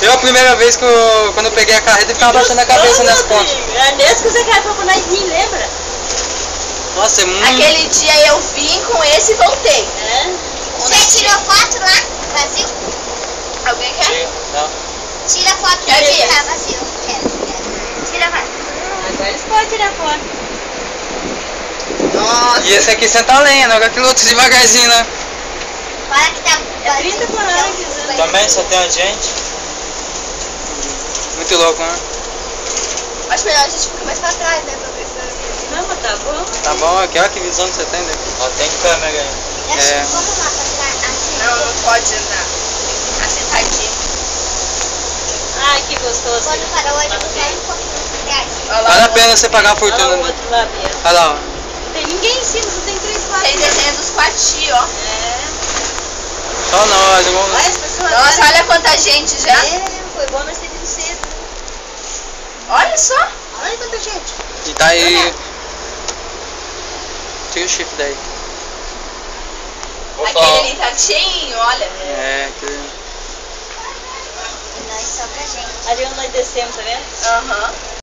Eu a primeira vez quando eu peguei a carreta, eu ficava batendo a cabeça nas pontas. É nesse que você quer pra nós vir, lembra? Nossa, é muito... Aquele dia eu vim com esse e voltei. É. Você tirou foto lá? Vazio? Alguém quer? Não. Tira foto Quer pra ver? ficar vazio. Quero. Tira foto. Agora eles podem tirar foto. Nossa. E esse aqui senta a lenha, não é aquele outro devagarzinho, né? Para que tá É 30 por hora, né? Também só tem a gente. Muito louco, né? Acho melhor a gente ficar mais pra trás, né? Pra ver se... Não, mas tá bom. Tá bom, aqui, olha que visão que você tem, né? Ó, tem câmera aí. É. Vamos lá pra trás. Assim. Não, não pode andar. Ficar sentadinho. Ai, que gostoso. Quando para o ônibus, vai um pouquinho pra trás. Olha lá, Vale a o pena você pagar a Olha fortuna. lá o Né? outro lá, Bia. Olha lá, ó. Não tem ninguém em cima, só tem 3 outro. quartos. Tem desenho dos quartinhos, ó. É. Só nós, vamos... Olha as pessoas. Nossa, olha quanta gente já. É, foi bom nós ter vindo cedo. Olha só. Olha quanta gente. E tá aí... Tira o chifre daí. Aquele ali tá cheinho, olha. É, que... E nós só pra gente. Ali onde nós descemos, tá vendo? Aham.